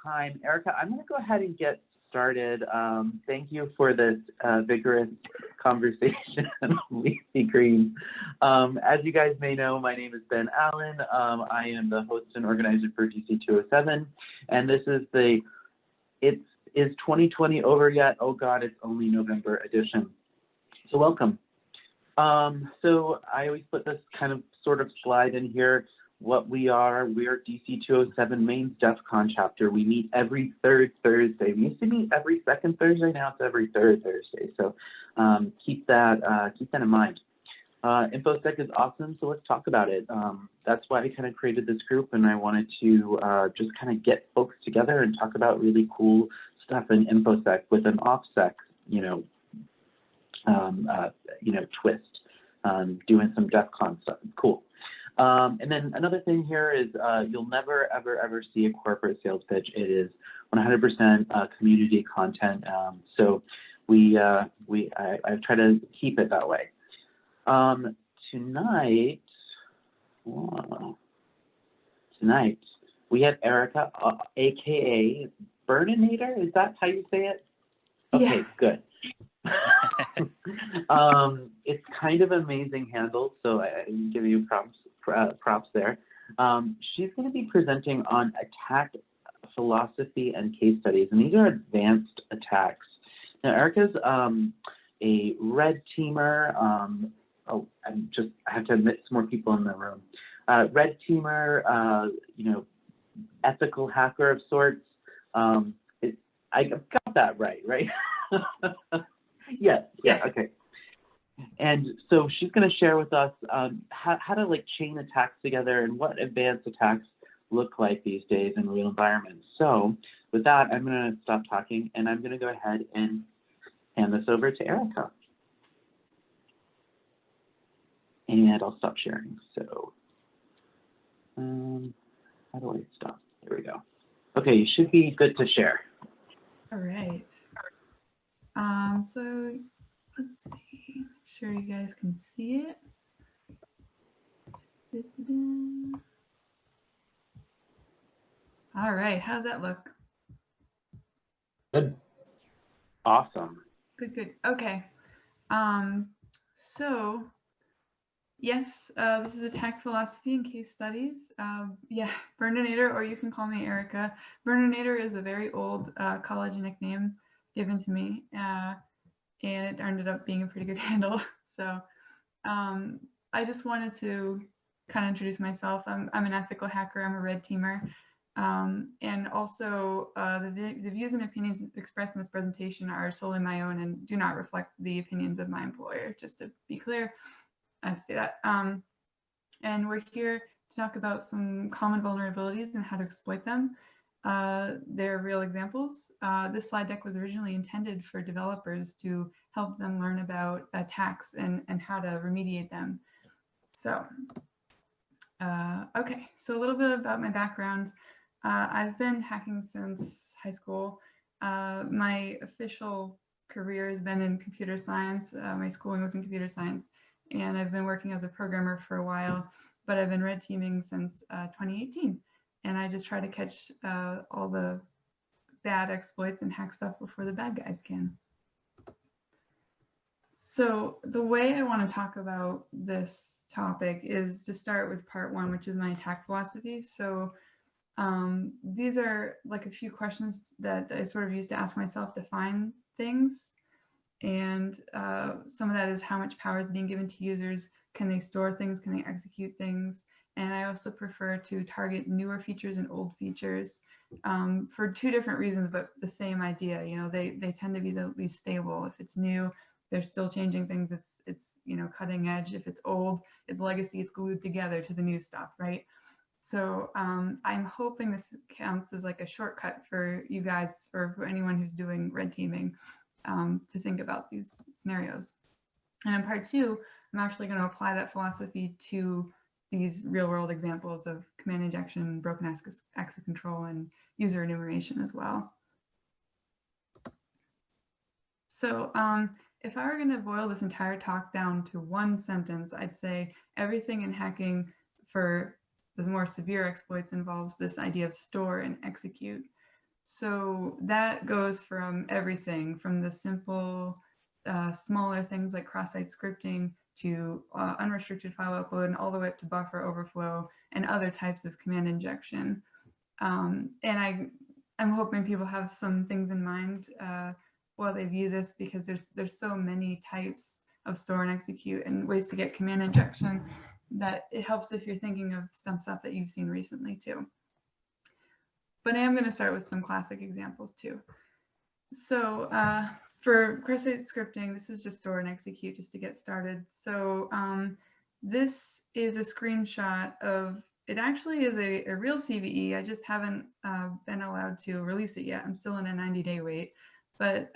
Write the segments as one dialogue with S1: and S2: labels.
S1: time. Erica, I'm going to go ahead and get started. Thank you for this vigorous conversation with Lacey Green. As you guys may know, my name is Ben Allen. I am the host and organizer for DC207, and this is the Is 2020 Over Yet? Oh God, it's only November edition. So welcome. So I always put this kind of sort of slide in here. What we are DC207 Maine's DEF CON chapter. We meet every third Thursday. We used to meet every second Thursday. Now it's every third Thursday. So keep that in mind. InfoSec is awesome, so let's talk about it. That's why I kind of created this group, and I wanted to just kind of get folks together and talk about really cool stuff in InfoSec with an OffSec, twist, doing some DEF CON stuff. Cool. And then another thing here is you'll never, ever see a corporate sales pitch. It is 100% community content. So I try to keep it that way. Tonight we have Erica, aka Burninator. Is that how you say it? Okay, yeah. Good. It's kind of an amazing handle, so I give you props there. She's going to be presenting on attack philosophy and case studies, and these are advanced attacks. Now, Erica's a red teamer. I have to admit some more people in the room. Red teamer, ethical hacker of sorts. I got that right? Yes. Yeah. Okay. And so she's going to share with us how to chain attacks together and what advanced attacks look like these days in real environments. So with that, I'm going to stop talking and I'm going to go ahead and hand this over to Erica. And I'll stop sharing. So how do I stop? There we go. Okay, you should be good to share.
S2: All right. So let's see, make sure you guys can see it. All right, how's that look?
S1: Good. Awesome.
S2: Good. Okay. So yes, this is attack philosophy and case studies. Yeah, Burninator, or you can call me Erica. Burninator is a very old college nickname given to me. And it ended up being a pretty good handle. So I just wanted to kind of introduce myself. I'm an ethical hacker. I'm a red teamer. And also the views and opinions expressed in this presentation are solely my own and do not reflect the opinions of my employer, just to be clear. I have to say that. And we're here to talk about some common vulnerabilities and how to exploit them. They're real examples. This slide deck was originally intended for developers to help them learn about attacks and how to remediate them. So, okay, so a little bit about my background. I've been hacking since high school. My official career has been in computer science. My schooling was in computer science, and I've been working as a programmer for a while, but I've been red teaming since 2018. And I just try to catch all the bad exploits and hack stuff before the bad guys can. So the way I want to talk about this topic is to start with part one, which is my attack philosophy. So these are like a few questions that I sort of use to ask myself to find things. And some of that is how much power is being given to users. Can they store things? Can they execute things? And I also prefer to target newer features and old features for two different reasons, but the same idea. They tend to be the least stable. If it's new, they're still changing things. It's cutting edge. If it's old, it's legacy. It's glued together to the new stuff, right? So I'm hoping this counts as like a shortcut for you guys, for anyone who's doing red teaming, to think about these scenarios. And in part two, I'm actually going to apply that philosophy to these real-world examples of command injection, broken access control, and user enumeration as well. So if I were going to boil this entire talk down to one sentence, I'd say everything in hacking for the more severe exploits involves this idea of store and execute. So that goes from everything from the simple, smaller things like cross-site scripting to unrestricted file upload and all the way up to buffer overflow and other types of command injection. And I'm hoping people have some things in mind while they view this, because there's so many types of store and execute and ways to get command injection that it helps if you're thinking of some stuff that you've seen recently too. But I am going to start with some classic examples too. So for cross-site scripting, this is just store and execute just to get started. So this is a screenshot of, it actually is a real CVE. I just haven't been allowed to release it yet. I'm still in a 90-day wait. But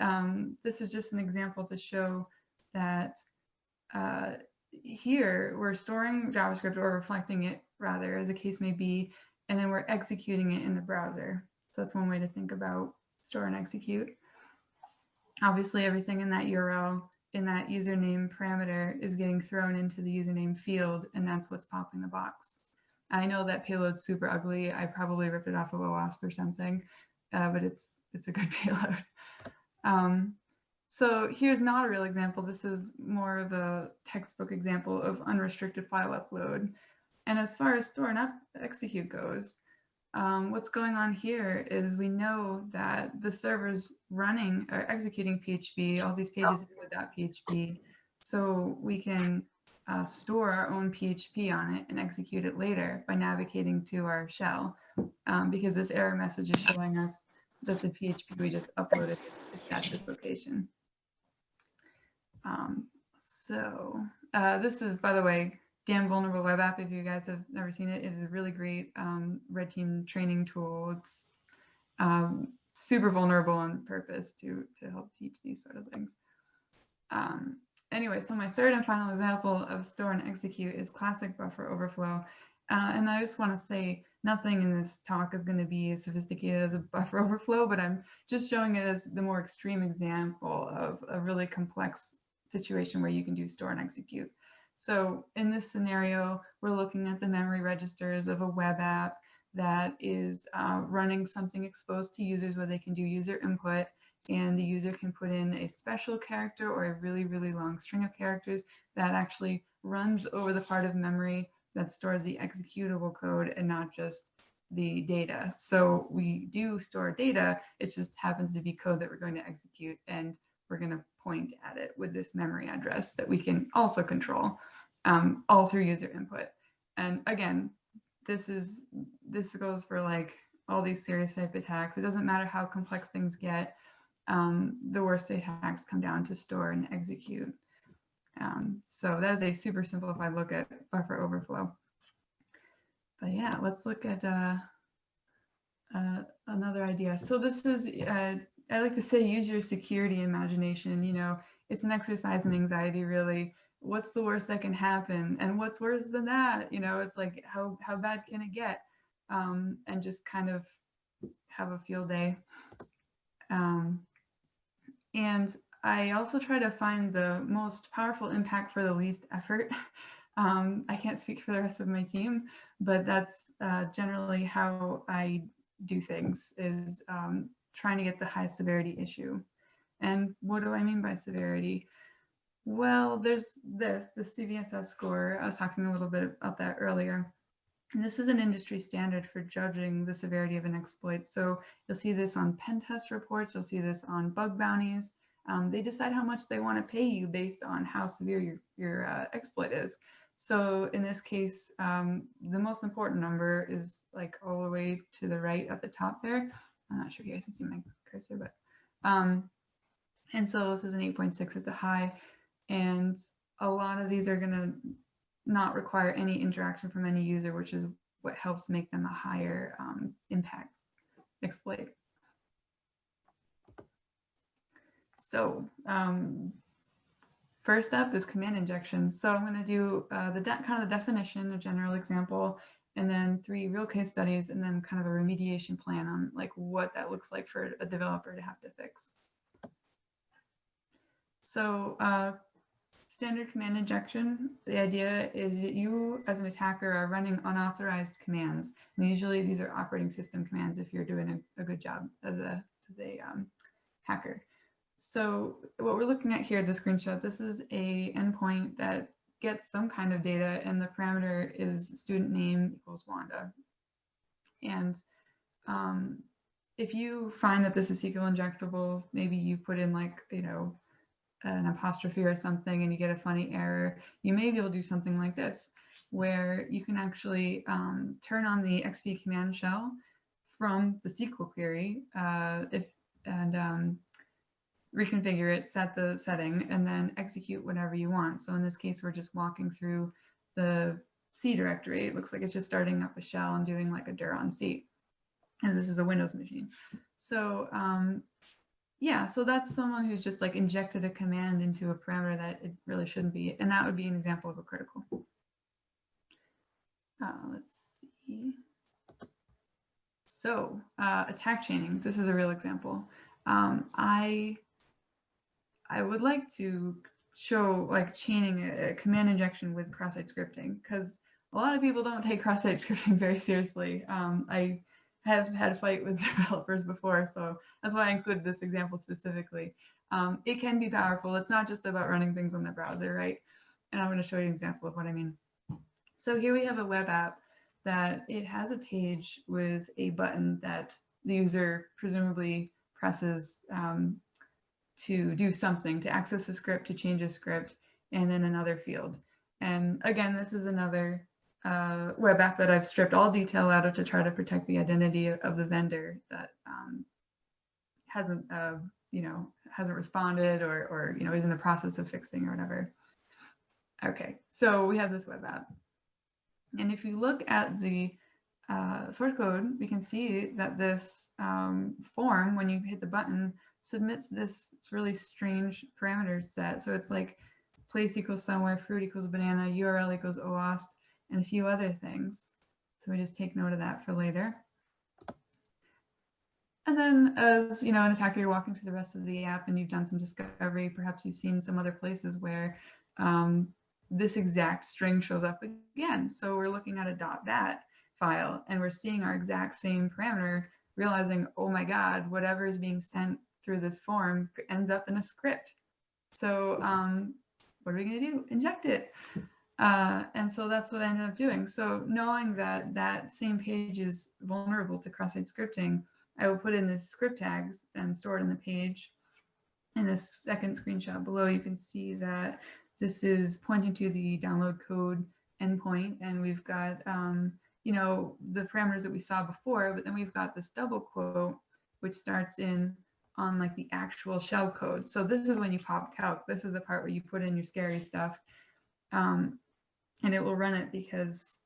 S2: this is just an example to show that here we're storing JavaScript, or reflecting it rather, as the case may be, and then we're executing it in the browser. So that's one way to think about store and execute. Obviously, everything in that URL, in that username parameter, is getting thrown into the username field, and that's what's popping the box. I know that payload's super ugly. I probably ripped it off of OWASP or something, but it's a good payload. So here's not a real example. This is more of a textbook example of unrestricted file upload. And as far as store and execute goes, what's going on here is we know that the server's running or executing PHP, all these pages with .php, so we can store our own PHP on it and execute it later by navigating to our shell, because this error message is showing us that the PHP we just uploaded is at this location. This is, by the way, Damn Vulnerable Web App. If you guys have never seen it, it is a really great red team training tool. It's super vulnerable on purpose to help teach these sort of things. Anyway, so my third and final example of store and execute is classic buffer overflow. And I just want to say, nothing in this talk is going to be as sophisticated as a buffer overflow, but I'm just showing it as the more extreme example of a really complex situation where you can do store and execute. So in this scenario, we're looking at the memory registers of a web app that is running something exposed to users where they can do user input, and the user can put in a special character or a really, really long string of characters that actually runs over the part of memory that stores the executable code and not just the data. So we do store data, it just happens to be code that we're going to execute, and we're going to point at it with this memory address that we can also control, all through user input. And again, this goes for like all these serious type attacks. It doesn't matter how complex things get. The worst attacks come down to store and execute. So that is a super simplified look at buffer overflow. But yeah, let's look at another idea. So this is, I like to say, use your security imagination. You know, it's an exercise in anxiety, really. What's the worst that can happen? And what's worse than that? You know, it's like, how bad can it get? And just kind of have a field day. And I also try to find the most powerful impact for the least effort. I can't speak for the rest of my team, but that's generally how I do things, is trying to get the high severity issue. And what do I mean by severity? Well, there's the CVSS score. I was talking a little bit about that earlier. And this is an industry standard for judging the severity of an exploit. So you'll see this on pen test reports. You'll see this on bug bounties. They decide how much they want to pay you based on how severe your exploit is. So in this case, the most important number is like all the way to the right at the top there. I'm not sure if you guys can see my cursor, but and so this is an 8.6 at the high, and a lot of these are going to not require any interaction from any user, which is what helps make them a higher impact exploit. So first up is command injection. So I'm going to do kind of the definition, a general example, and then 3 real case studies, and then kind of a remediation plan on like what that looks like for a developer to have to fix. So standard command injection, the idea is that you as an attacker are running unauthorized commands. And usually these are operating system commands if you're doing a good job as a hacker. So what we're looking at here, the screenshot, this is a endpoint that gets some kind of data, and the parameter is student name equals Wanda. And if you find that this is SQL injectable, maybe you put in like, you know, an apostrophe or something and you get a funny error, you may be able to do something like this, where you can actually turn on the XP command shell from the SQL query and reconfigure it, set the setting, and then execute whatever you want. So in this case, we're just walking through the C directory. It looks like it's just starting up a shell and doing like a dir on C. And this is a Windows machine. So yeah, so that's someone who's just like injected a command into a parameter that it really shouldn't be. And that would be an example of a critical. Let's see. So attack chaining, this is a real example. I would like to show like chaining a command injection with cross-site scripting, because a lot of people don't take cross-site scripting very seriously. I have had a fight with developers before, so that's why I included this example specifically. It can be powerful. It's not just about running things on the browser, right? And I'm going to show you an example of what I mean. So here we have a web app that it has a page with a button that the user presumably presses to do something, to access a script, to change a script, and then another field. And again, this is another web app that I've stripped all detail out of to try to protect the identity of the vendor that hasn't, hasn't responded or is in the process of fixing or whatever. Okay, so we have this web app. And if you look at the source code, we can see that this form, when you hit the button, submits this really strange parameter set. So it's like place equals somewhere, fruit equals banana, URL equals OWASP, and a few other things. So we just take note of that for later. And then as an attacker, you're walking through the rest of the app and you've done some discovery, perhaps you've seen some other places where this exact string shows up again. So we're looking at a .bat file and we're seeing our exact same parameter, realizing, oh my God, whatever is being sent through this form ends up in a script. So what are we going to do? Inject it. And so that's what I ended up doing. So knowing that that same page is vulnerable to cross-site scripting, I will put in the script tags and store it in the page. In this second screenshot below, you can see that this is pointing to the download code endpoint, and we've got the parameters that we saw before, but then we've got this double quote, which starts on like the actual shell code. So this is when you pop calc. This is the part where you put in your scary stuff, and it will run it because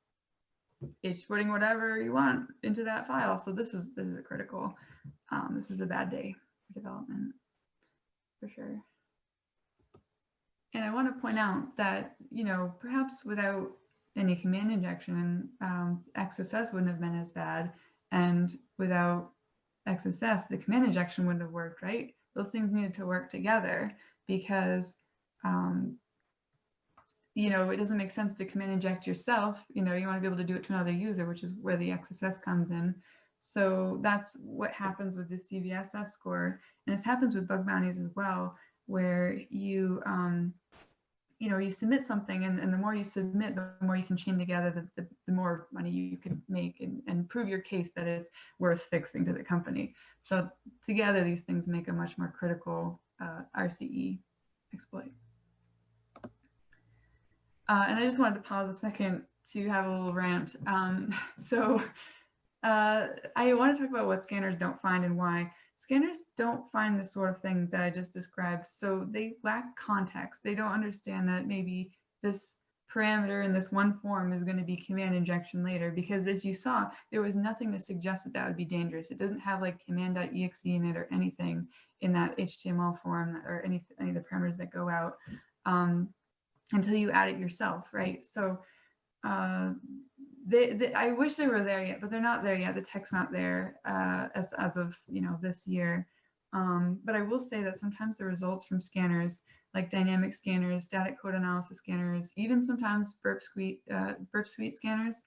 S2: it's putting whatever you want into that file. So this is a critical. This is a bad day for development, for sure. And I want to point out that, perhaps without any command injection, XSS wouldn't have been as bad. And without XSS, the command injection wouldn't have worked, right? Those things needed to work together because, it doesn't make sense to command inject yourself. You want to be able to do it to another user, which is where the XSS comes in. So that's what happens with the CVSS score. And this happens with bug bounties as well, where you submit something, and the more you submit, the more you can chain together, the more money you can make and prove your case that it's worth fixing to the company. So together, these things make a much more critical RCE exploit. And I just wanted to pause a second to have a little rant. I want to talk about what scanners don't find and why. Scanners don't find this sort of thing that I just described. So they lack context. They don't understand that maybe this parameter in this one form is going to be command injection later, because as you saw, there was nothing to suggest that that would be dangerous. It doesn't have like command.exe in it or anything in that HTML form or any of the parameters that go out until you add it yourself, right? So I wish they were there yet, but they're not there yet. The tech's not there as of this year. But I will say that sometimes the results from scanners like dynamic scanners, static code analysis scanners, even sometimes Burp Suite scanners.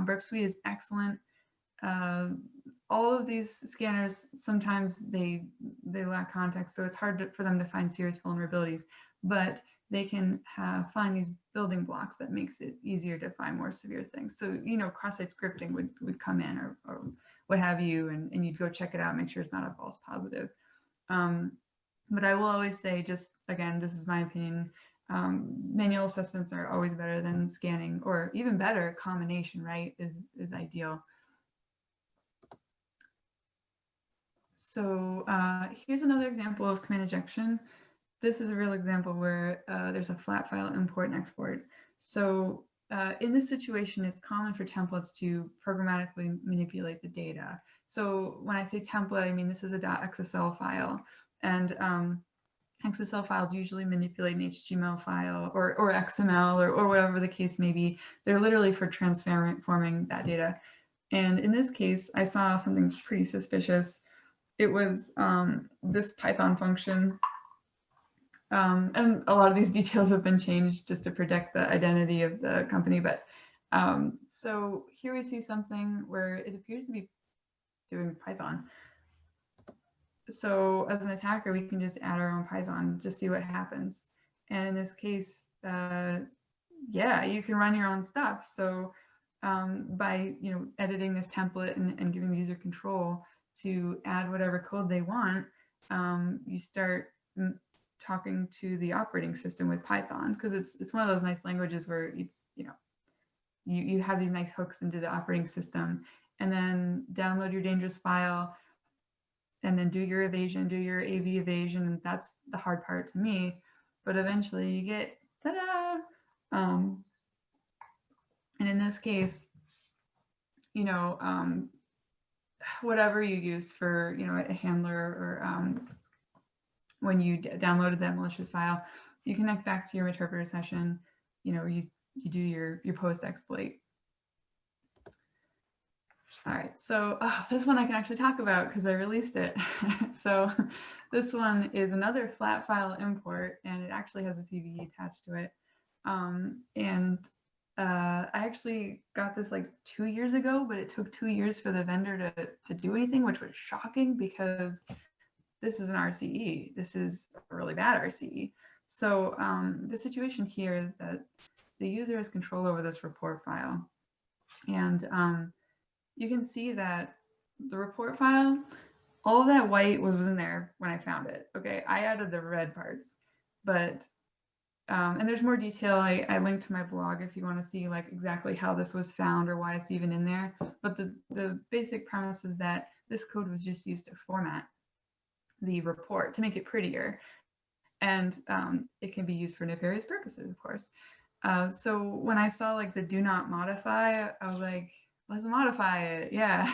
S2: Burp Suite is excellent. All of these scanners, sometimes they lack context, so it's hard for them to find serious vulnerabilities, but they can find these building blocks that makes it easier to find more severe things. So, you know, cross-site scripting would come in or what have you, and you'd go check it out, make sure it's not a false positive. But I will always say, just again, this is my opinion, manual assessments are always better than scanning, or even better, combination, right, is ideal. So here's another example of command injection. This is a real example where there's a flat file import and export. So in this situation, it's common for templates to programmatically manipulate the data. So when I say template, I mean this is a .xsl file, and XSL files usually manipulate an HTML file or XML or whatever the case may be. They're literally for transforming that data. And in this case, I saw something pretty suspicious. It was this Python function. And a lot of these details have been changed just to protect the identity of the company. But so here we see something where it appears to be doing Python. So as an attacker, we can just add our own Python, just see what happens. And in this case, yeah, you can run your own stuff. So by editing this template and giving the user control to add whatever code they want, you start talking to the operating system with Python, because it's one of those nice languages where it's you have these nice hooks into the operating system, and then download your dangerous file, and then do your evasion, do your AV evasion, and that's the hard part to me. But eventually you get ta-da! And in this case, whatever you use for a handler, or when you downloaded that malicious file, you connect back to your interpreter session. You do your post exploit. All right, so this one I can actually talk about because I released it. So this one is another flat file import, and it actually has a CVE attached to it. I actually got this like 2 years ago, but it took 2 years for the vendor to do anything, which was shocking because this is an RCE. This is a really bad RCE. So the situation here is that the user has control over this report file. And you can see that the report file, all of that white was in there when I found it. Okay, I added the red parts, but and there's more detail. I linked to my blog if you want to see like exactly how this was found or why it's even in there. But the basic premise is that this code was just used to format the report to make it prettier, and it can be used for nefarious purposes, of course. So when I saw like the do not modify, I was like, let's modify it. Yeah,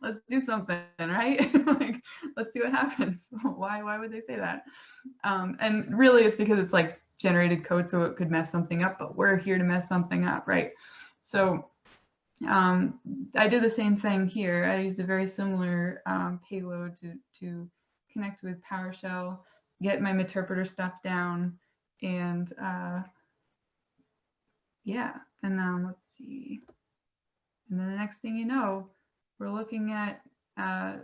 S2: let's do something, right? Like, let's see what happens. Why would they say that? And really, it's because it's like generated code, so it could mess something up. But we're here to mess something up, right? So I did the same thing here. I used a very similar payload to connect with PowerShell, get my interpreter stuff down, and yeah. Then let's see. And then the next thing you know, we're looking at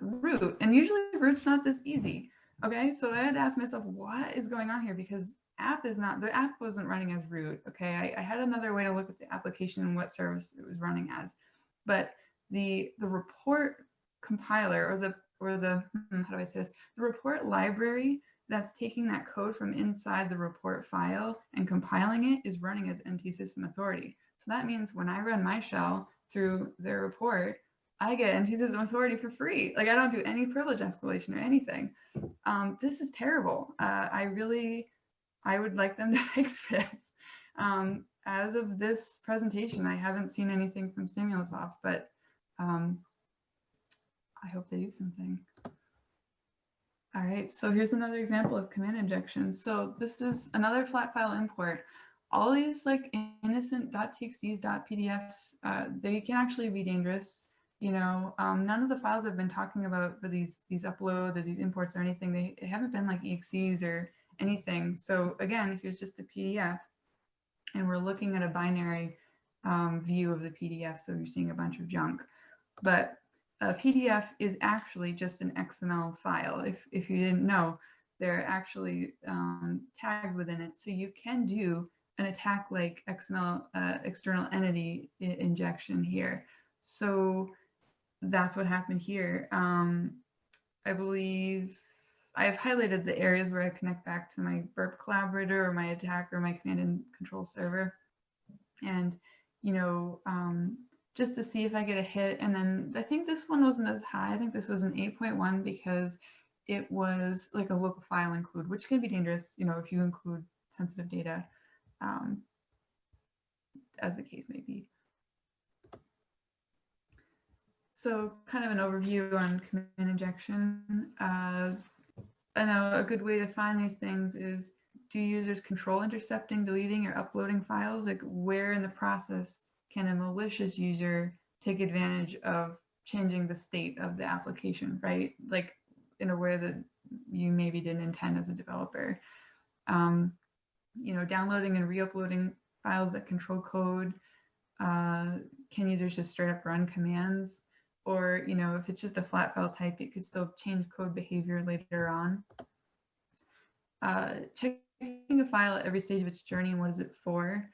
S2: root. And usually root's not this easy. Okay, so I had to ask myself, what is going on here? Because the app wasn't running as root. Okay, I had another way to look at the application and what service it was running as. But the report compiler, or the how do I say this? The report library that's taking that code from inside the report file and compiling it is running as NT system authority. So that means when I run my shell through their report, I get NT system authority for free. Like, I don't do any privilege escalation or anything. This is terrible. I would like them to fix this. As of this presentation, I haven't seen anything from StimulusOft, but I hope they do something. All right, so here's another example of command injection. So this is another flat file import. All these like innocent .txts, .pdfs, they can actually be dangerous. None of the files I've been talking about for these uploads or these imports or anything, they haven't been like exes or anything. So again, here's just a PDF, and we're looking at a binary view of the PDF. So you're seeing a bunch of junk, but a PDF is actually just an XML file. If you didn't know, there are actually tags within it. So you can do an attack like XML external entity injection here. So that's what happened here. I believe I've highlighted the areas where I connect back to my burp collaborator or my attack or my command and control server. And, you know, just to see if I get a hit. And then I think this one wasn't as high. I think this was an 8.1 because it was like a local file include, which can be dangerous, you know, if you include sensitive data, as the case may be. So kind of an overview on command injection. I know a good way to find these things is, do users control intercepting, deleting, or uploading files? Like, where in the process can a malicious user take advantage of changing the state of the application, right? Like in a way that you maybe didn't intend as a developer. You know, downloading and re-uploading files that control code. Can users just straight up run commands? Or, you know, if it's just a flat file type, it could still change code behavior later on. Checking a file at every stage of its journey and what is it for?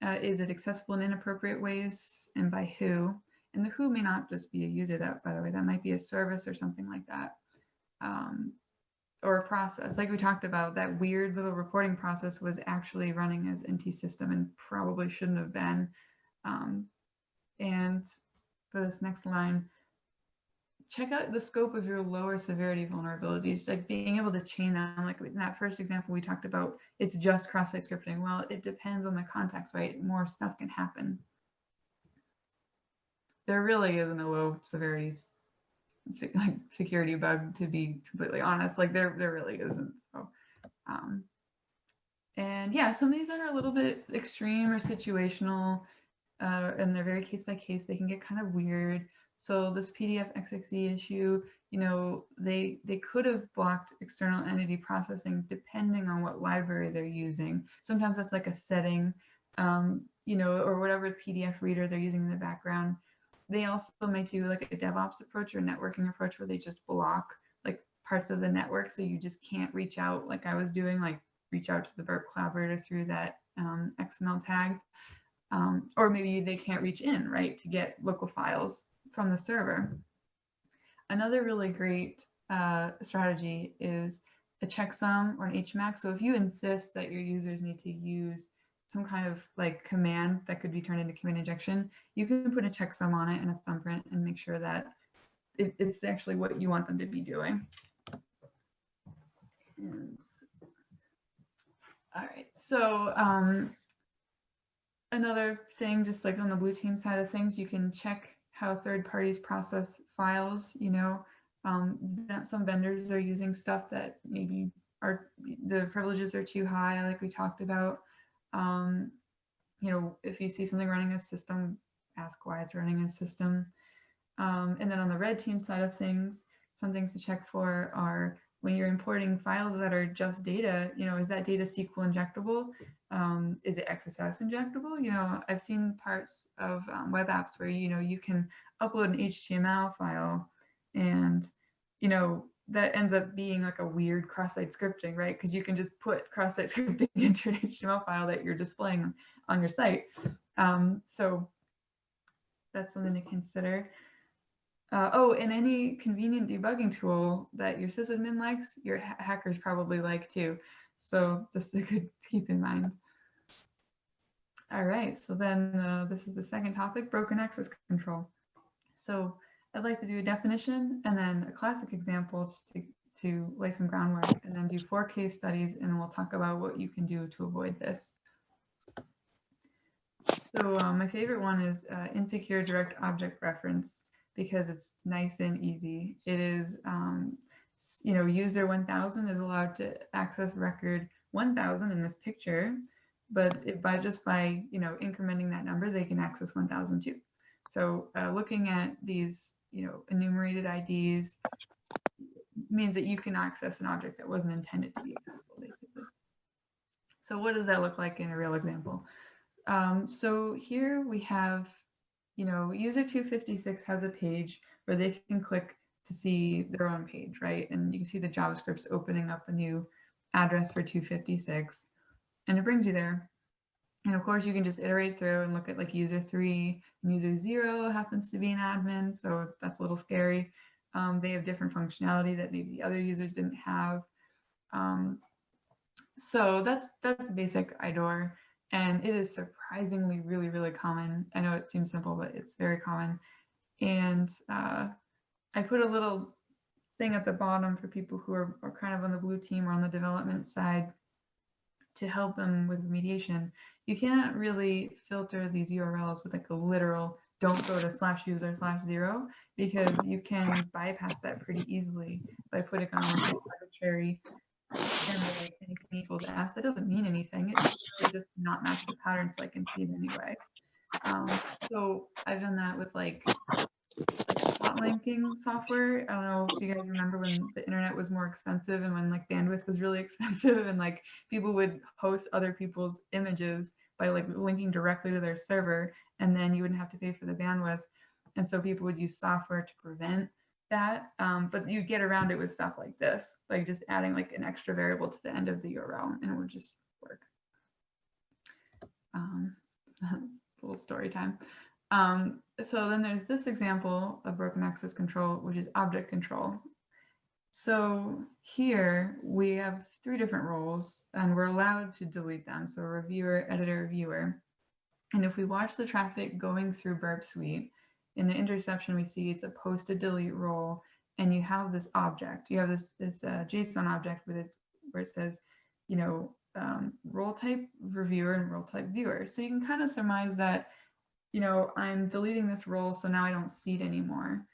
S2: Is it accessible in inappropriate ways, and by who? And the who may not just be a user, that, by the way, that might be a service or something like that. Or a process, like we talked about, that weird little reporting process was actually running as NT system and probably shouldn't have been. And for this next line, check out the scope of your lower severity vulnerabilities, like being able to chain them. Like in that first example we talked about, it's just cross-site scripting. Well, it depends on the context, right? More stuff can happen. There really isn't a low severity like security bug, to be completely honest. Like there really isn't. So, and yeah, some of these are a little bit extreme or situational, and they're very case by case. They can get kind of weird. So this PDF XXE issue, you know, they could have blocked external entity processing depending on what library they're using. Sometimes that's like a setting, you know, or whatever PDF reader they're using in the background. They also might do like a DevOps approach or networking approach where they just block like parts of the network, so you just can't reach out like I was doing, like reach out to the burp collaborator through that XML tag. Or maybe they can't reach in, right, to get local files from the server. Another really great strategy is a checksum or an HMAC. So if you insist that your users need to use some kind of like command that could be turned into command injection, you can put a checksum on it and a thumbprint and make sure that it's actually what you want them to be doing. And, all right, so another thing, just like on the blue team side of things, you can check how third parties process files. You know, some vendors are using stuff that maybe the privileges are too high, like we talked about. You know, if you see something running a system, ask why it's running a system. And then on the red team side of things, some things to check for are when you're importing files that are just data, you know, is that data SQL injectable? Is it XSS injectable? You know, I've seen parts of web apps where, you know, you can upload an HTML file and, you know, that ends up being like a weird cross-site scripting, right? Because you can just put cross-site scripting into an HTML file that you're displaying on your site. So that's something to consider. Oh, and any convenient debugging tool that your sysadmin likes, your hackers probably like too. So just good to keep in mind. All right, so then this is the second topic, broken access control. So I'd like to do a definition and then a classic example just to lay some groundwork, and then do 4 case studies, and then we'll talk about what you can do to avoid this. So my favorite one is insecure direct object reference, because it's nice and easy. It is, you know, user 1000 is allowed to access record 1000 in this picture, but just by, you know, incrementing that number, they can access 1002. So looking at these, you know, enumerated IDs means that you can access an object that wasn't intended to be accessible, basically. So what does that look like in a real example? So here we have, user 256 has a page where they can click to see their own page, right? And you can see the JavaScript's opening up a new address for 256, and it brings you there. And of course, you can just iterate through and look at like user 3, and user 0 happens to be an admin, so that's a little scary. They have different functionality that maybe the other users didn't have. So that's basic IDOR, and it is surprisingly really, really common. I know it seems simple, but it's very common. And I put a little thing at the bottom for people who are kind of on the blue team or on the development side to help them with remediation. You cannot really filter these URLs with like a literal don't go to /user/0, because you can bypass that pretty easily by putting on like an arbitrary generate anything equals s. That doesn't mean anything. It's really just not match the pattern so I can see it anyway. So I've done that with like hot linking software. I don't know if you guys remember when the internet was more expensive and when like bandwidth was really expensive, and like people would host other people's images by like linking directly to their server, and then you wouldn't have to pay for the bandwidth. And so people would use software to prevent that, but you get around it with stuff like this, like just adding like an extra variable to the end of the URL, and it would just work. A little story time. So then there's this example of broken access control, which is object control. So here we have 3 different roles, and we're allowed to delete them. So reviewer, editor, viewer. And if we watch the traffic going through Burp Suite, in the interception, we see it's a post to delete role, and you have this object. You have this JSON object with it where it says, role type reviewer and role type viewer. So you can kind of surmise that, I'm deleting this role, so now I don't see it anymore.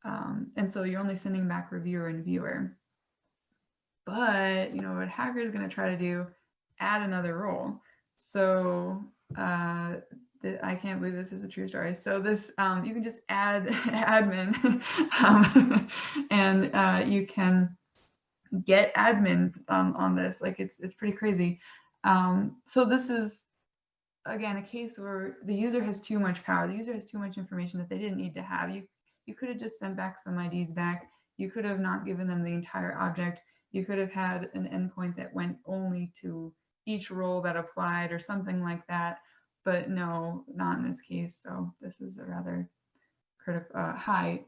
S2: And so you're only sending back reviewer and viewer. But, what hacker is going to try to do, add another role. So I can't believe this is a true story. So this, you can just add admin, and you can get admin on this. Like it's pretty crazy. So this is, again, a case where the user has too much power. The user has too much information that they didn't need to have. You could have just sent back some IDs back. You could have not given them the entire object. You could have had an endpoint that went only to each role that applied or something like that. But no, not in this case. So this is a rather critical, high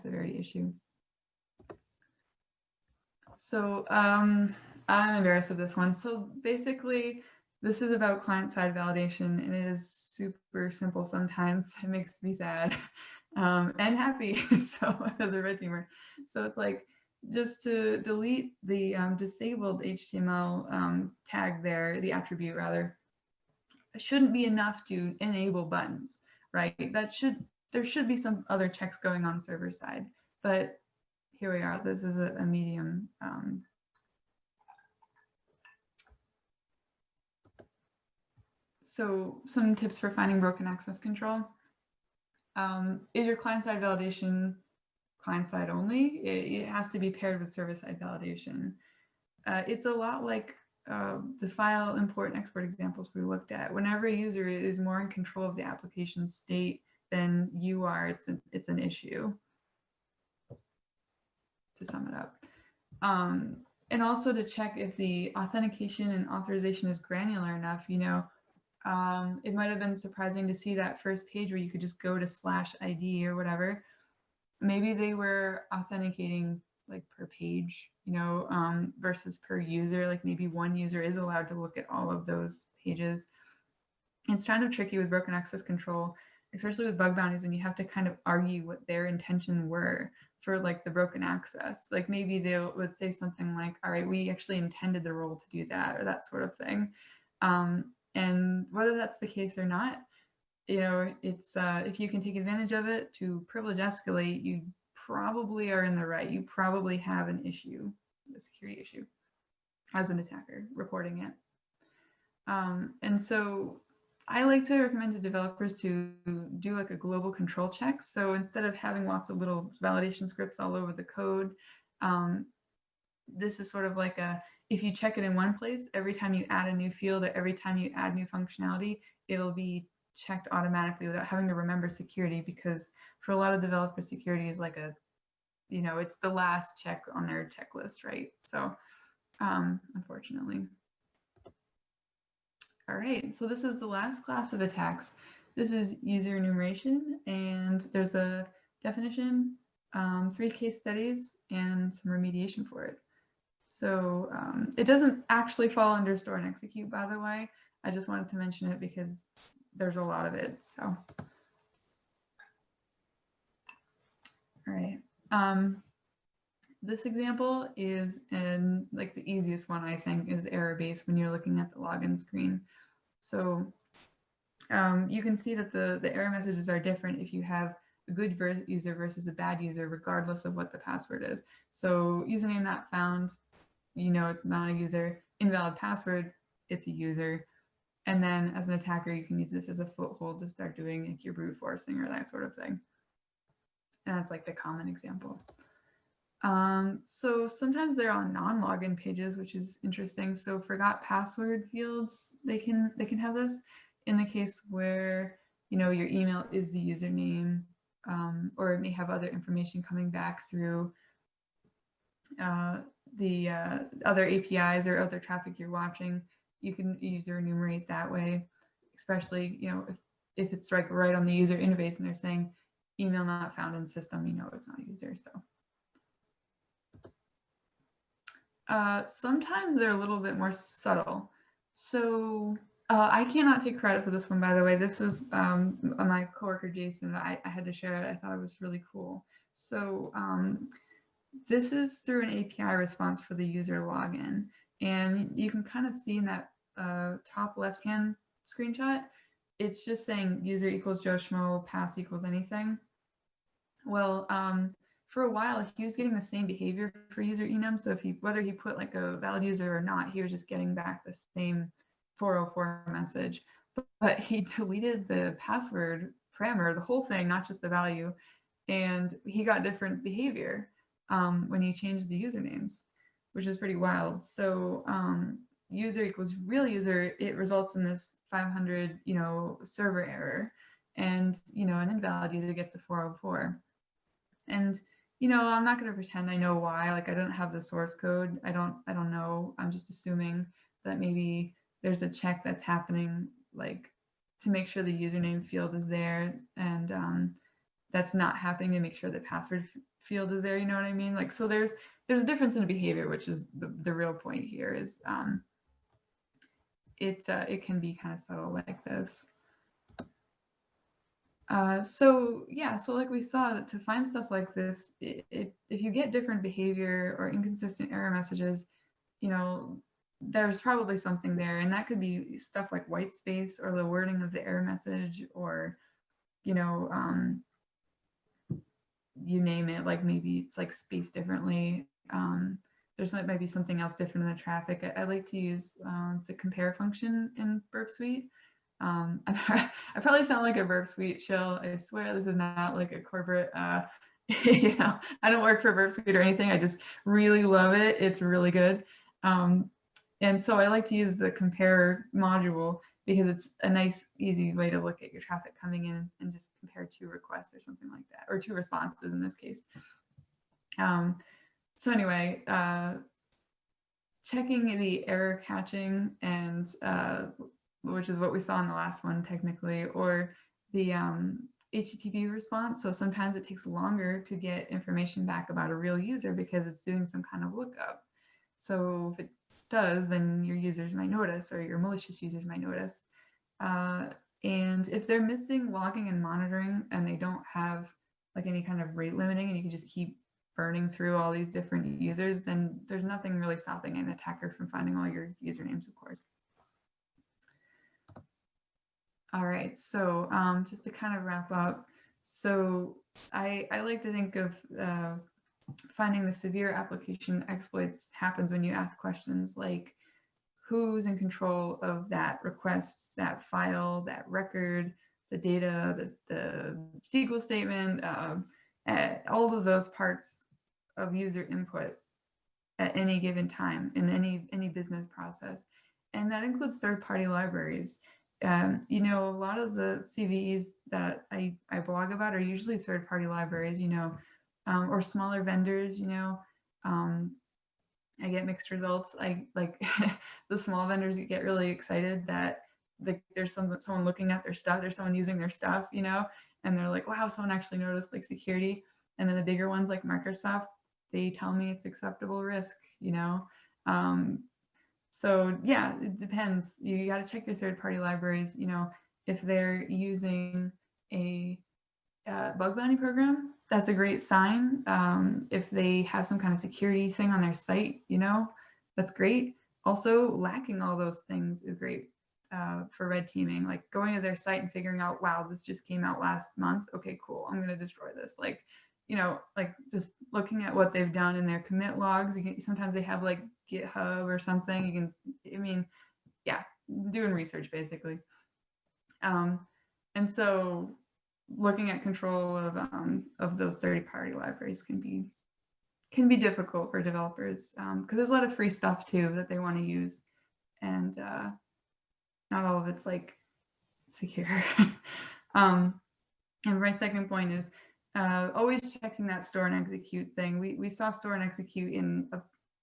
S2: severity issue. So I'm embarrassed of this one. So basically, this is about client-side validation, and it is super simple sometimes. It makes me sad and happy. So as a red teamer, so it's like just to delete the disabled HTML tag there, the attribute rather, it shouldn't be enough to enable buttons, right? There should be some other checks going on server side, but here we are. This is a medium. So some tips for finding broken access control. Is your client-side validation client-side only? It has to be paired with server-side validation. It's a lot like the file import and export examples we looked at. Whenever a user is more in control of the application state than you are, it's an issue, to sum it up. And also to check if the authentication and authorization is granular enough. It might have been surprising to see that first page where you could just go to /ID or whatever. Maybe they were authenticating like per page, versus per user. Like maybe one user is allowed to look at all of those pages. It's kind of tricky with broken access control, especially with bug bounties, when you have to kind of argue what their intention were for like the broken access. Like maybe they would say something like, all right, we actually intended the role to do that, or that sort of thing. And whether that's the case or not, it's if you can take advantage of it to privilege escalate, you probably are in the right. You probably have an issue, a security issue, as an attacker reporting it. And so I like to recommend to developers to do like a global control check. So instead of having lots of little validation scripts all over the code, this is sort of like if you check it in one place, every time you add a new field or every time you add new functionality, it'll be checked automatically without having to remember security, because for a lot of developers, security is like a, you know, it's the last check on their checklist, right? So unfortunately. All right, so this is the last class of attacks. This is user enumeration, and there's a definition, 3 case studies, and some remediation for it. So it doesn't actually fall under store and execute, by the way. I just wanted to mention it because there's a lot of it. So, all right. This example is like the easiest one, I think, is error-based when you're looking at the login screen. So you can see that the error messages are different if you have a good user versus a bad user, regardless of what the password is. So username not found, you know it's not a user. Invalid password, it's a user. And then as an attacker, you can use this as a foothold to start doing like your brute forcing or that sort of thing. And that's like the common example. So sometimes they're on non-login pages, which is interesting. So forgot password fields, they can have this in the case where, you know, your email is the username, or it may have other information coming back through the other APIs or other traffic you're watching. You can user enumerate that way, especially, you know, if it's like right on the user interface and they're saying email not found in system, you know it's not a user. So sometimes they're a little bit more subtle. So I cannot take credit for this one, by the way. This was my coworker, Jason. I had to share it. I thought it was really cool. So this is through an API response for the user login. And you can kind of see in that top left-hand screenshot, it's just saying user equals Joe Schmo, pass equals anything. Well, for a while, he was getting the same behavior for user enum. So if whether he put like a valid user or not, he was just getting back the same 404 message. But he deleted the password parameter, the whole thing, not just the value. And he got different behavior when he changed the usernames, which is pretty wild. So user equals real user, it results in this 500, you know, server error. And, you know, an invalid user gets a 404. And, you know, I'm not going to pretend I know why. Like, I don't have the source code. I don't know. I'm just assuming that maybe there's a check that's happening, like, to make sure the username field is there, and that's not happening to make sure the password field is there. You know what I mean? Like, so there's a difference in behavior, which is the real point here. Is it can be kind of subtle like this. So yeah, so like we saw, to find stuff like this, if you get different behavior or inconsistent error messages, you know, there's probably something there, and that could be stuff like white space or the wording of the error message, or, you know, you name it, like maybe it's like spaced differently. There's might be something else different in the traffic. I like to use the compare function in Burp Suite. I probably sound like a Burp Suite shill. I swear this is not like a corporate, you know, I don't work for Burp Suite or anything. I just really love it. It's really good. And so I like to use the compare module because it's a nice, easy way to look at your traffic coming in and just compare 2 requests or something like that, or 2 responses in this case. So anyway, checking the error catching, and which is what we saw in the last one technically, or the HTTP response. So sometimes it takes longer to get information back about a real user because it's doing some kind of lookup. So if it does, then your users might notice, or your malicious users might notice. And if they're missing logging and monitoring, and they don't have like any kind of rate limiting, and you can just keep burning through all these different users, then there's nothing really stopping an attacker from finding all your usernames, of course. All right, so just to kind of wrap up, so I like to think of finding the severe application exploits happens when you ask questions like, who's in control of that request, that file, that record, the data, the SQL statement, all of those parts of user input. at any given time in any business process. And that includes third-party libraries. You know, a lot of the CVEs that I blog about are usually third-party libraries, you know, or smaller vendors, you know. I get mixed results. I like the small vendors get really excited that there's someone looking at their stuff, there's someone using their stuff, you know, and they're like, wow, someone actually noticed like security. And then the bigger ones like Microsoft, they tell me it's acceptable risk, you know. So yeah, it depends. You got to check your third-party libraries, you know, if they're using a bug bounty program, that's a great sign. If they have some kind of security thing on their site, you know, that's great. Also, lacking all those things is great for red teaming. Like going to their site and figuring out, wow, this just came out last month. Okay, cool. I'm going to destroy this. Like, you know, like just looking at what they've done in their commit logs. Sometimes they have like GitHub or something. You can, I mean, yeah, doing research basically. And so looking at control of those third-party libraries can be difficult for developers because there's a lot of free stuff too that they want to use, and not all of it's like secure. And my second point is always checking that store and execute thing. We saw store and execute in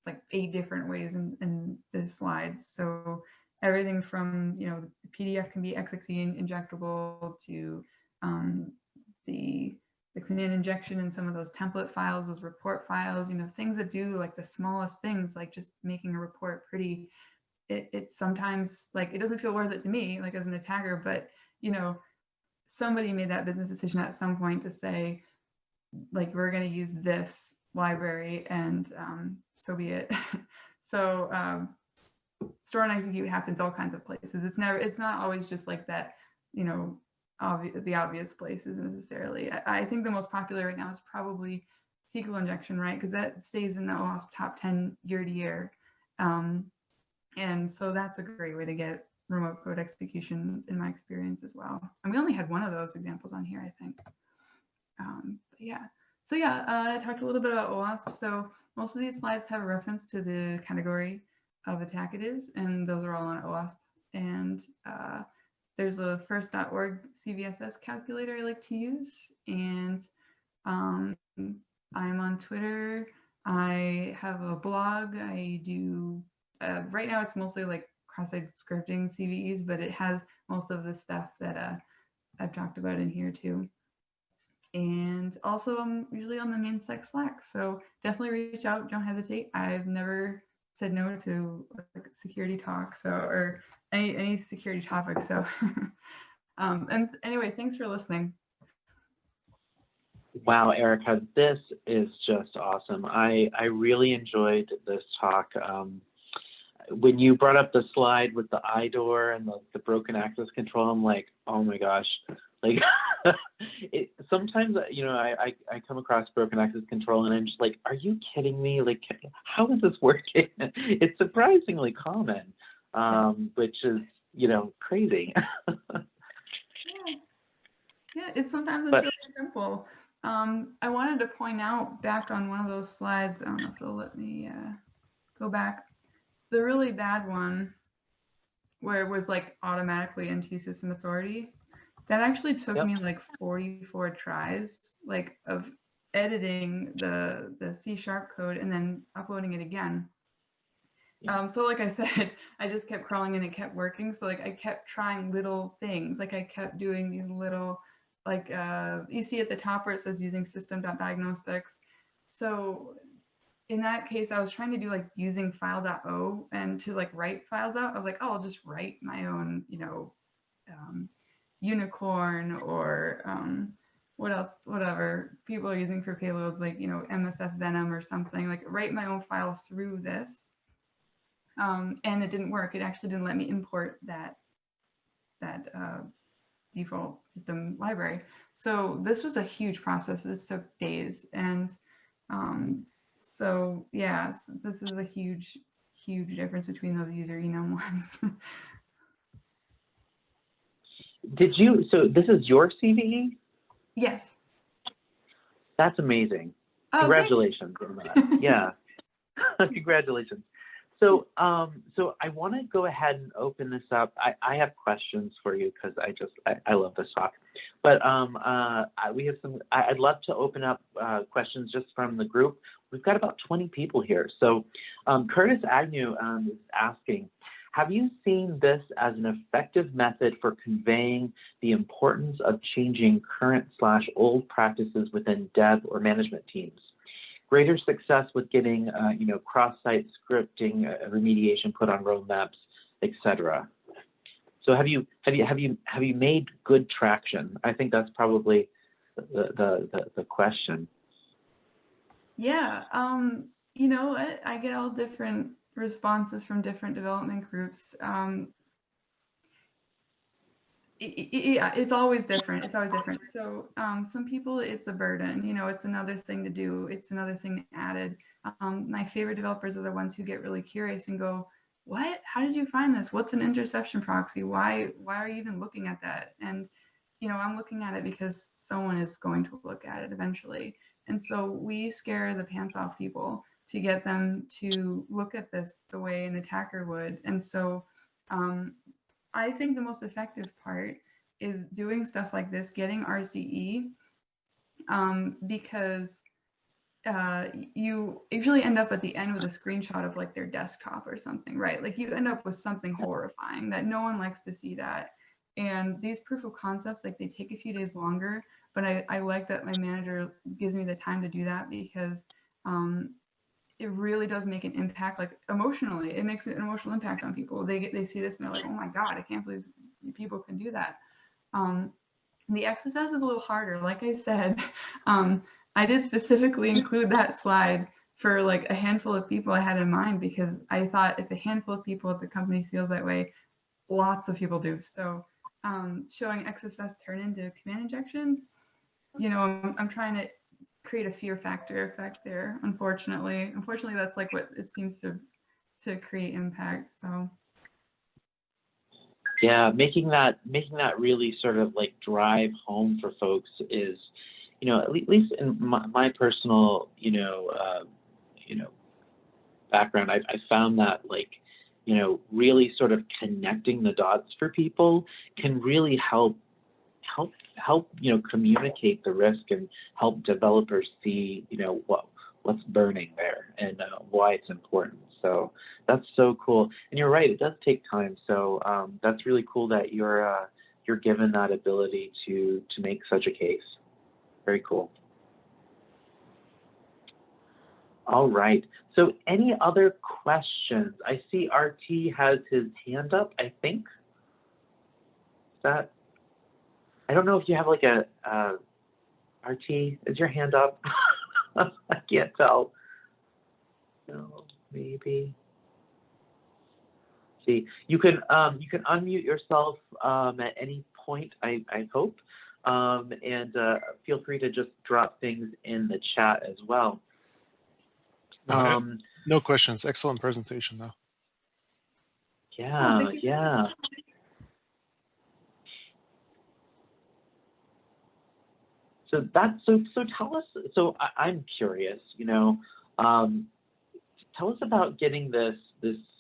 S2: like 8 different ways in the slides. So everything from, you know, the PDF can be XXE injectable to the command injection in some of those template files, those report files, you know, things that do like the smallest things, like just making a report pretty. It sometimes, like, it doesn't feel worth it to me, like as an attacker, but, you know, somebody made that business decision at some point to say, like, we're going to use this library, and so be it. So store and execute happens all kinds of places. It's not always just like that, you know, the obvious places necessarily. I think the most popular right now is probably SQL injection, right? Because that stays in the OWASP top 10 year to year. And so that's a great way to get remote code execution in my experience as well. And we only had one of those examples on here, I think. But yeah. So yeah, I talked a little bit about OWASP. So most of these slides have a reference to the category of attack it is, and those are all on OWASP. And there's a first.org CVSS calculator I like to use, and I'm on Twitter. I have a blog. I do, right now it's mostly like cross-site scripting CVEs, but it has most of the stuff that I've talked about in here too. And also I'm usually on the main sec Slack, so definitely reach out, don't hesitate. I've never said no to like security talk, so, or any security topic. So and anyway, thanks for listening.
S1: Wow, Erica, this is just awesome. I really enjoyed this talk. When you brought up the slide with the IDOR and the broken access control, I'm like, oh my gosh, like sometimes, you know, I come across broken access control and I'm just like, are you kidding me? Like, how is this working? It's surprisingly common, which is, you know, crazy.
S2: Yeah, sometimes it's really simple. I wanted to point out back on one of those slides, I don't know if it'll let me go back, the really bad one where it was like automatically NT system authority. That actually took me like 44 tries, like of editing the C# code and then uploading it again. So like I said, I just kept crawling and it kept working. So like I kept trying little things. Like I kept doing these little, like you see at the top where it says using system.diagnostics. So in that case, I was trying to do like using file.o and to like write files out. I was like, oh, I'll just write my own, you know, unicorn or what else, whatever people are using for payloads, like, you know, MSF Venom or something, like write my own file through this. And it didn't work. It actually didn't let me import that default system library. So this was a huge process. This took days. And so yeah, this is a huge difference between those user enum ones.
S1: So this is your CVE?
S2: Yes.
S1: That's amazing.
S2: Oh,
S1: congratulations on that. Yeah. Congratulations. So, so I want to go ahead and open this up. I have questions for you because I love this talk. But we have some. I'd love to open up questions just from the group. We've got about 20 people here. So, Curtis Agnew is asking, have you seen this as an effective method for conveying the importance of changing current/old practices within dev or management teams? Greater success with getting, you know, cross-site scripting, remediation put on roadmaps, etc. So have you made good traction? I think that's probably the question.
S2: Yeah, you know, I get all different responses from different development groups. Yeah, it's always different. It's always different. So some people, it's a burden, you know, it's another thing to do. It's another thing added. My favorite developers are the ones who get really curious and go, what? How did you find this? What's an interception proxy? Why are you even looking at that? And, you know, I'm looking at it because someone is going to look at it eventually. And so we scare the pants off people to get them to look at this the way an attacker would. And so I think the most effective part is doing stuff like this, getting RCE, because you usually end up at the end with a screenshot of like their desktop or something, right? Like you end up with something horrifying that no one likes to see that. And these proof of concepts, like they take a few days longer, but I like that my manager gives me the time to do that because it really does make an impact, like emotionally. It makes an emotional impact on people. They see this and they're like, oh my God, I can't believe people can do that. The XSS is a little harder. Like I said, I did specifically include that slide for like a handful of people I had in mind because I thought if a handful of people at the company feels that way, lots of people do. So showing XSS turn into command injection, you know, I'm trying to create a fear factor effect there. Unfortunately, that's like what it seems to create impact. So
S1: yeah, making that really sort of like drive home for folks is, you know, at least in my personal, you know, background, I found that like, you know, really sort of connecting the dots for people can really help, you know, communicate the risk and help developers see, you know, what's burning there and why it's important. So that's so cool. And you're right, it does take time. So that's really cool that you're given that ability to make such a case. Very cool. All right. So any other questions? I see RT has his hand up, I think. Is that? I don't know if you have like a RT. Is your hand up? I can't tell. No, maybe. See, you can unmute yourself at any point. I hope, and feel free to just drop things in the chat as well.
S3: No questions. Excellent presentation, though.
S1: Yeah, yeah. So tell us. So I'm curious. You know, tell us about getting this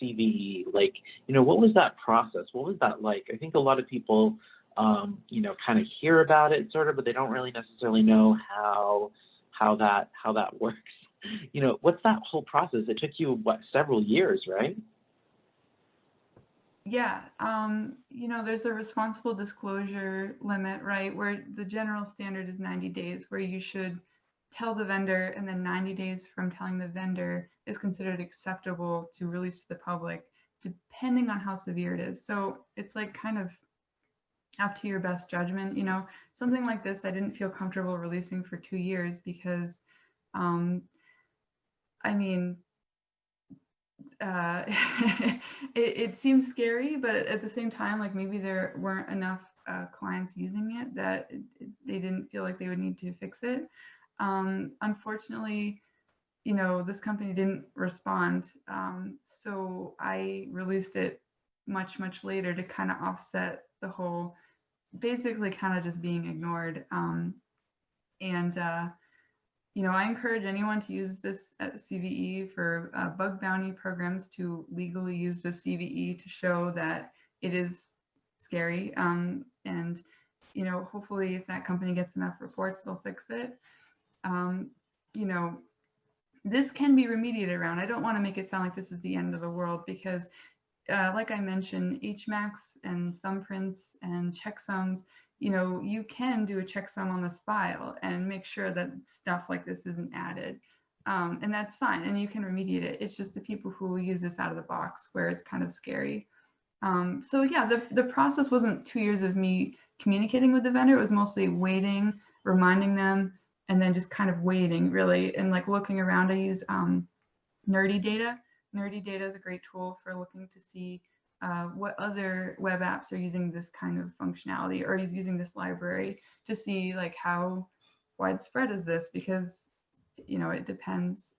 S1: CVE. Like, you know, what was that process? What was that like? I think a lot of people, you know, kind of hear about it sort of, but they don't really necessarily know how that works. You know, what's that whole process? It took you what, several years, right?
S2: Yeah, you know, there's a responsible disclosure limit, right? Where the general standard is 90 days, where you should tell the vendor, and then 90 days from telling the vendor is considered acceptable to release to the public, depending on how severe it is. So it's like kind of up to your best judgment. You know, something like this, I didn't feel comfortable releasing for 2 years because, I mean, it seems scary, but at the same time, like maybe there weren't enough clients using it that they didn't feel like they would need to fix it. Unfortunately, you know, this company didn't respond. So I released it much later to kind of offset the whole, basically kind of just being ignored. I encourage anyone to use this at CVE for bug bounty programs to legally use the CVE to show that it is scary. And, hopefully if that company gets enough reports, they'll fix it. This can be remediated around. I don't want to make it sound like this is the end of the world because like I mentioned, HMACs and thumbprints and checksums, you can do a checksum on this file and make sure that stuff like this isn't added. And that's fine. And you can remediate it. It's just the people who use this out of the box where it's kind of scary. So yeah, the process wasn't 2 years of me communicating with the vendor. It was mostly waiting, reminding them, and then just kind of waiting really. And like looking around, I use Nerdy Data. Nerdy Data is a great tool for looking to see what other web apps are using this kind of functionality or using this library to see like how widespread is this, because it depends.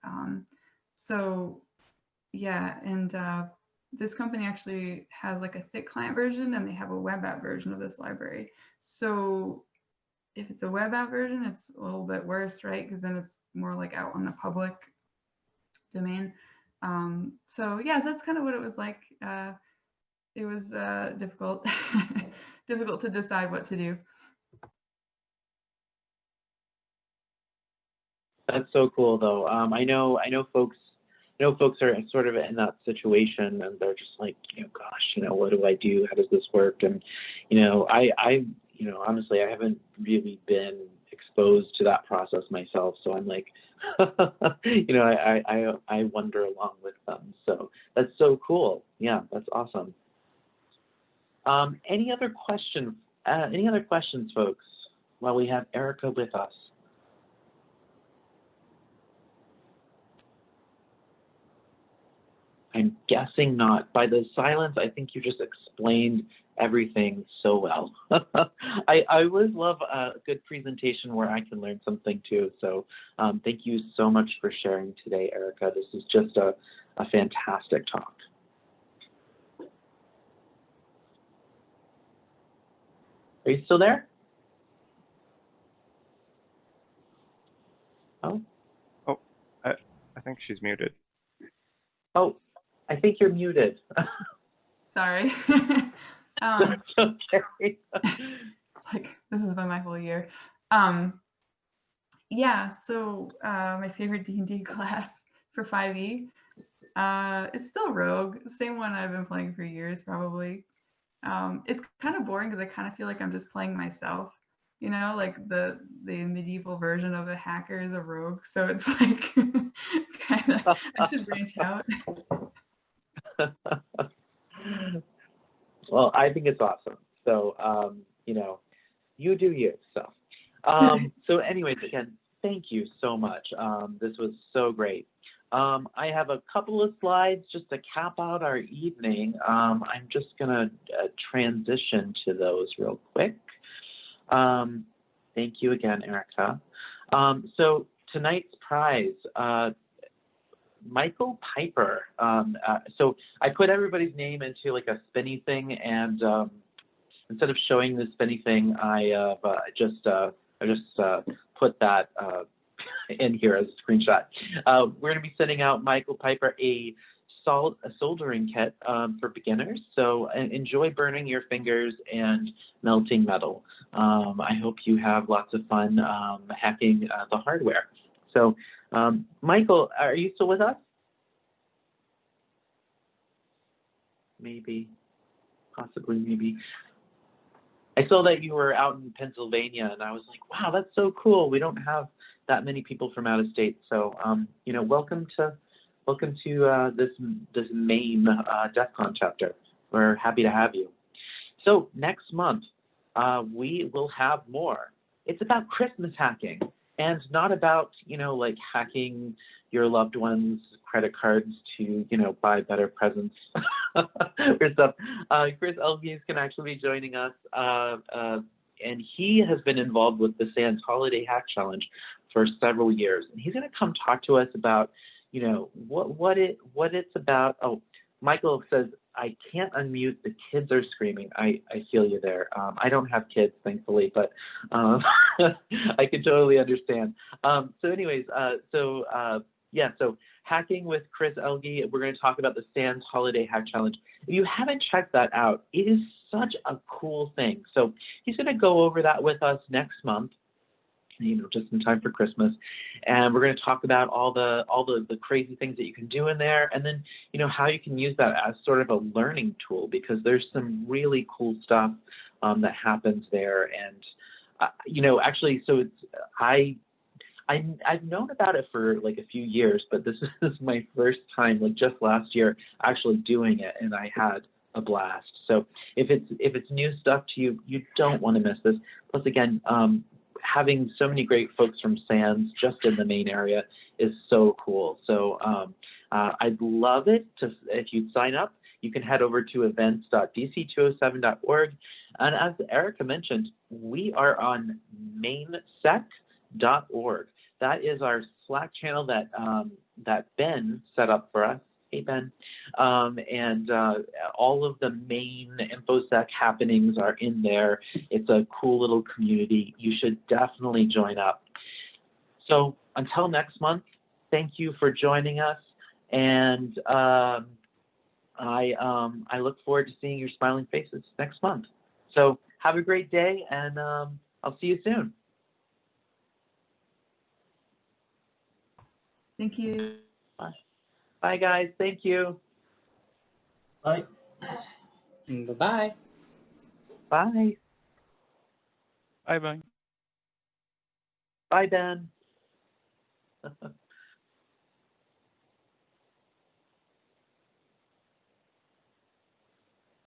S2: So yeah, and this company actually has like a thick client version and they have a web app version of this library. So if it's a web app version, it's a little bit worse, right? Because then it's more like out on the public domain. So yeah, that's kind of what it was like. It was difficult, difficult to decide what to do.
S1: That's so cool, though. I know folks are sort of in that situation, and they're just like, gosh, what do I do? How does this work? And I honestly, I haven't really been exposed to that process myself, so I'm like, I wonder along with them. So that's so cool. Yeah, that's awesome. Any other questions? Any other questions, folks? While we have Erica with us. I'm guessing not. By the silence, I think you just explained everything so well. I always love a good presentation where I can learn something too. So thank you so much for sharing today, Erica. This is just a fantastic talk. Are you still there? Oh.
S4: Oh, I think she's muted.
S1: Oh, I think you're muted.
S2: Sorry.
S1: That's okay.
S2: Like, this has been my whole year. Yeah, so my favorite D&D class for 5e, it's still Rogue, same one I've been playing for years probably. It's kind of boring because I kind of feel like I'm just playing myself, like the medieval version of a hacker is a rogue. So it's like, kind of, I should branch out.
S1: Well, I think it's awesome. So, you do you. So, so anyways, again, thank you so much. This was so great. I have a couple of slides just to cap out our evening. I'm just gonna transition to those real quick. Thank you again, Erica. So tonight's prize, Michael Piper. So I put everybody's name into like a spinny thing, and instead of showing the spinny thing, I just put that in here as a screenshot. We're going to be sending out Michael Piper a soldering kit for beginners. So enjoy burning your fingers and melting metal. I hope you have lots of fun hacking the hardware. So Michael, are you still with us? Maybe, possibly, maybe. I saw that you were out in Pennsylvania, and I was like, wow, that's so cool. We don't have that many people from out of state. So, welcome to this Maine DEF CON chapter. We're happy to have you. So next month, we will have more. It's about Christmas hacking, and not about, like hacking your loved ones' credit cards to, buy better presents or stuff. Chris Elgies can actually be joining us, and he has been involved with the Sans Holiday Hack Challenge for several years. And he's going to come talk to us about, what it's about. Oh, Michael says, I can't unmute. The kids are screaming. I feel you there. I don't have kids, thankfully, but I can totally understand. So anyways, yeah, so hacking with Chris Elgie. We're going to talk about the Sans Holiday Hack Challenge. If you haven't checked that out, it is such a cool thing. So he's going to go over that with us next month, you know, just in time for Christmas. And we're going to talk about all the crazy things that you can do in there, and then, you know, how you can use that as sort of a learning tool, because there's some really cool stuff that happens there. And, you know, actually, so it's, I've known about it for like a few years, but this is my first time, like just last year, actually doing it, and I had a blast. So if it's new stuff to you, you don't want to miss this. Plus, again, having so many great folks from Sans just in the main area is so cool. So I'd love it if you'd sign up. You can head over to events.dc207.org. And as Erica mentioned, we are on mainsec.org. That is our Slack channel that that Ben set up for us. Hey, Ben. And all of the main InfoSec happenings are in there. It's a cool little community. You should definitely join up. So until next month, thank you for joining us. And I look forward to seeing your smiling faces next month. So have a great day, and I'll see you soon.
S2: Thank you.
S1: Bye. Bye, guys. Thank you.
S5: Bye. Bye-bye.
S1: Bye.
S3: Bye-bye.
S1: Bye, Ben.